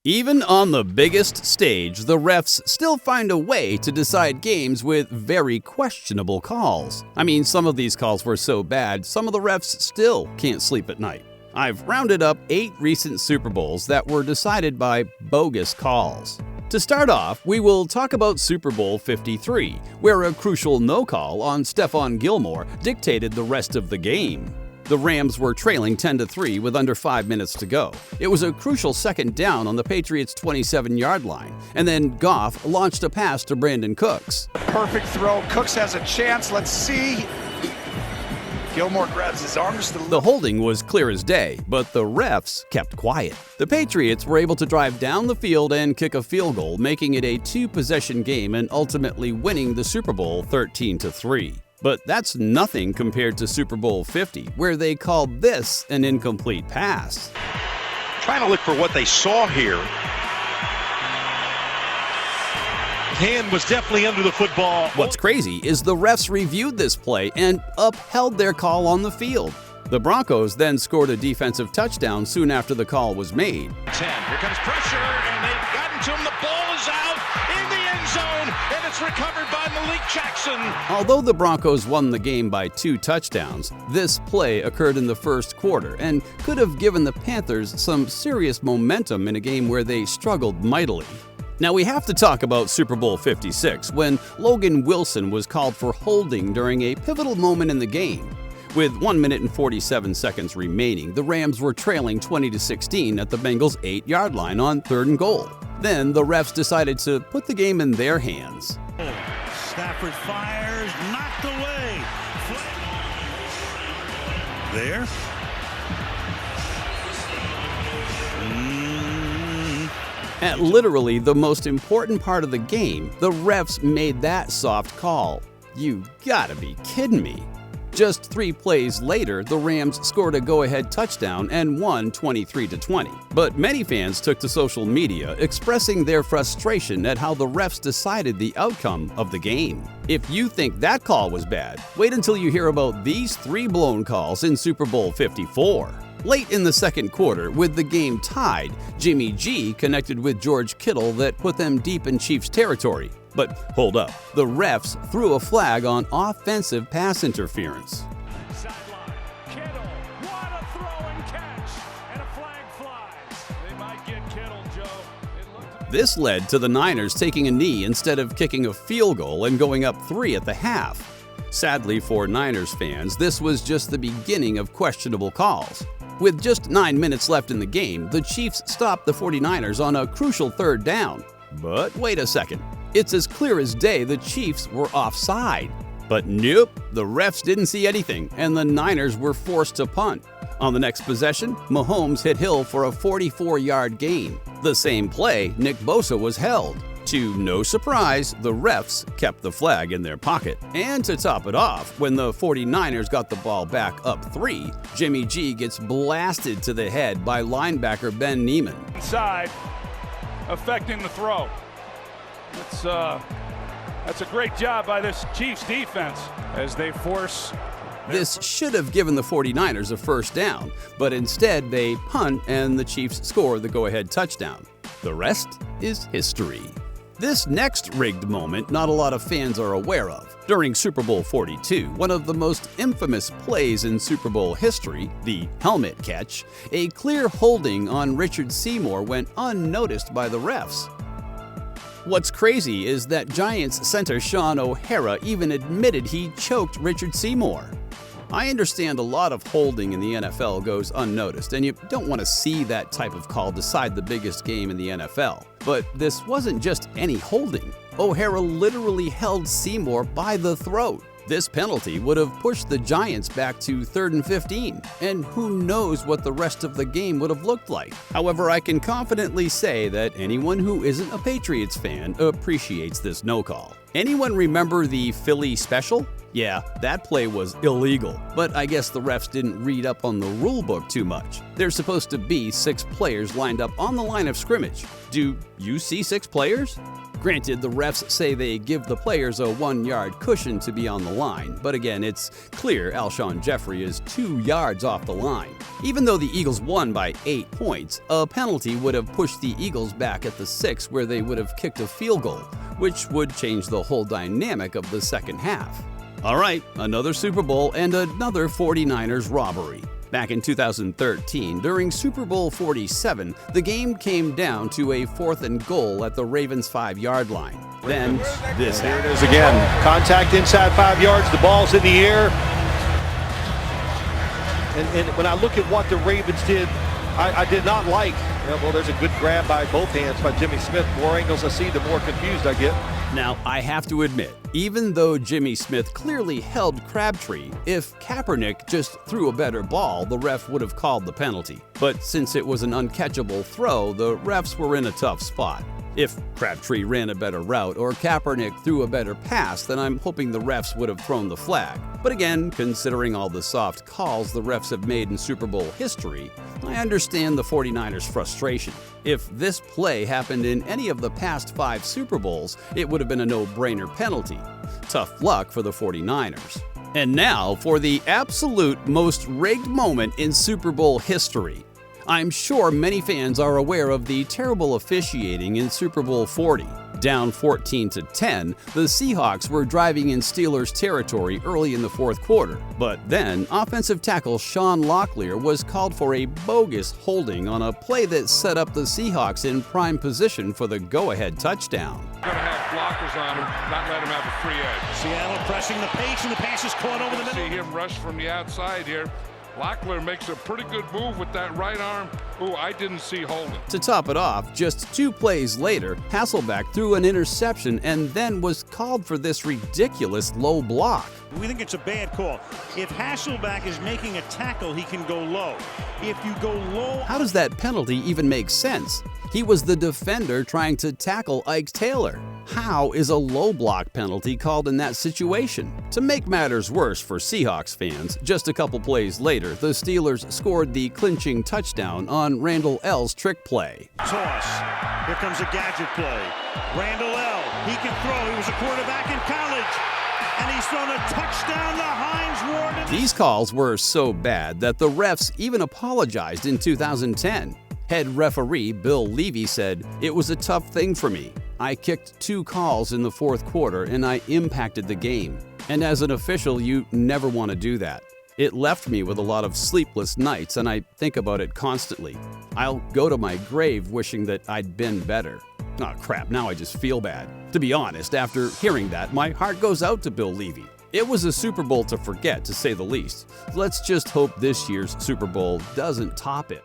Even on the biggest stage, the refs still find a way to decide games with very questionable calls. I mean, some of these calls were so bad, some of the refs still can't sleep at night. I've rounded up 8 recent Super Bowls that were decided by bogus calls. To start off, we will talk about Super Bowl 53, where a crucial no call on Stephon Gilmore dictated the rest of the game. The Rams were trailing 10-3 with under 5 minutes to go. It was a crucial second down on the Patriots' 27-yard line, and then Goff launched a pass to Brandon Cooks. Perfect throw. Cooks has a chance. Let's see. Gilmore grabs his arms. The holding was clear as day, but the refs kept quiet. The Patriots were able to drive down the field and kick a field goal, making it a 2-possession game and ultimately winning the Super Bowl 13-3. But that's nothing compared to Super Bowl 50, where they called this an incomplete pass. Trying to look for what they saw here. Hand was definitely under the football. What's crazy is the refs reviewed this play and upheld their call on the field. The Broncos then scored a defensive touchdown soon after the call was made. 10. Here comes pressure, and they've gotten to him. The ball is out in the end zone, and it's recovered by Malik Jackson. Although the Broncos won the game by 2 touchdowns, this play occurred in the first quarter and could have given the Panthers some serious momentum in a game where they struggled mightily. Now we have to talk about Super Bowl 56, when Logan Wilson was called for holding during a pivotal moment in the game. With 1 minute and 47 seconds remaining, the Rams were trailing 20-16 at the Bengals' 8-yard line on 3rd and goal. Then the refs decided to put the game in their hands. Stafford fires, knocked away. There. At literally the most important part of the game, the refs made that soft call. You gotta be kidding me. Just 3 plays later, the Rams scored a go-ahead touchdown and won 23-20. But many fans took to social media expressing their frustration at how the refs decided the outcome of the game. If you think that call was bad, wait until you hear about these 3 blown calls in Super Bowl 54. Late in the second quarter, with the game tied, Jimmy G connected with George Kittle that put them deep in Chiefs territory. But hold up, the refs threw a flag on offensive pass interference. Sideline, Kittle, what a throw and catch, and a flag flies. They might get Kittle, Joe. This led to the Niners taking a knee instead of kicking a field goal and going up 3 at the half. Sadly for Niners fans, this was just the beginning of questionable calls. With just 9 minutes left in the game, the Chiefs stopped the 49ers on a crucial 3rd down. But wait a second. It's as clear as day the Chiefs were offside. But nope, the refs didn't see anything, and the Niners were forced to punt. On the next possession, Mahomes hit Hill for a 44-yard gain. The same play, Nick Bosa was held. To no surprise, the refs kept the flag in their pocket. And to top it off, when the 49ers got the ball back up 3, Jimmy G gets blasted to the head by linebacker Ben Neiman. Inside, affecting the throw. That's a great job by this Chiefs defense as they force. This should have given the 49ers a first down, but instead they punt and the Chiefs score the go-ahead touchdown. The rest is history. This next rigged moment not a lot of fans are aware of. During Super Bowl 42, one of the most infamous plays in Super Bowl history, the helmet catch, a clear holding on Richard Seymour went unnoticed by the refs. What's crazy is that Giants center Sean O'Hara even admitted he choked Richard Seymour. I understand a lot of holding in the NFL goes unnoticed, and you don't want to see that type of call decide the biggest game in the NFL. But this wasn't just any holding. O'Hara literally held Seymour by the throat. This penalty would have pushed the Giants back to 3rd and 15, and who knows what the rest of the game would have looked like. However, I can confidently say that anyone who isn't a Patriots fan appreciates this no call. Anyone remember the Philly special? Yeah, that play was illegal, but I guess the refs didn't read up on the rule book too much. There's supposed to be 6 players lined up on the line of scrimmage. Do you see 6 players? Granted, the refs say they give the players a 1-yard cushion to be on the line, but again, it's clear Alshon Jeffrey is 2 yards off the line. Even though the Eagles won by 8 points, a penalty would have pushed the Eagles back at the 6 where they would have kicked a field goal, which would change the whole dynamic of the second half. All right, another Super Bowl and another 49ers robbery. Back in 2013, during Super Bowl 47, the game came down to a 4th and goal at the Ravens' 5-yard line. Then this Here it happened. is again. Contact inside 5 yards. The ball's in the air. And when I look at what the Ravens did, I did not like. Well, there's a good grab by both hands by Jimmy Smith. The more angles I see, the more confused I get. Now, I have to admit, even though Jimmy Smith clearly held Crabtree, if Kaepernick just threw a better ball, the ref would have called the penalty. But since it was an uncatchable throw, the refs were in a tough spot. If Crabtree ran a better route or Kaepernick threw a better pass, then I'm hoping the refs would have thrown the flag. But again, considering all the soft calls the refs have made in Super Bowl history, I understand the 49ers' frustration. If this play happened in any of the past 5 Super Bowls, it would have been a no-brainer penalty. Tough luck for the 49ers. And now for the absolute most rigged moment in Super Bowl history. I'm sure many fans are aware of the terrible officiating in Super Bowl 40. Down 14-10, the Seahawks were driving in Steelers territory early in the 4th quarter. But then, offensive tackle Sean Locklear was called for a bogus holding on a play that set up the Seahawks in prime position for the go-ahead touchdown. Going to have blockers on him, not let him have a free edge. Seattle pressing the pace, and the pass is caught over the middle. See him rush from the outside here. Locklear makes a pretty good move with that right arm. Ooh, I didn't see holding. To top it off, just 2 plays later, Hasselbeck threw an interception and then was called for this ridiculous low block. We think it's a bad call. If Hasselbeck is making a tackle, he can go low. If you go low... How does that penalty even make sense? He was the defender trying to tackle Ike Taylor. How is a low block penalty called in that situation? To make matters worse for Seahawks fans, just a couple plays later, the Steelers scored the clinching touchdown on Randall L's trick play. Toss. Here comes a gadget play. Randall L. He can throw. He was a quarterback in college. And he's thrown a touchdown to Hines Ward. These calls were so bad that the refs even apologized in 2010. Head referee Bill Levy said, "It was a tough thing for me. I kicked 2 calls in the 4th quarter and I impacted the game. And as an official, you never want to do that. It left me with a lot of sleepless nights and I think about it constantly. I'll go to my grave wishing that I'd been better." Oh crap, now I just feel bad. To be honest, after hearing that, my heart goes out to Bill Levy. It was a Super Bowl to forget, to say the least. Let's just hope this year's Super Bowl doesn't top it.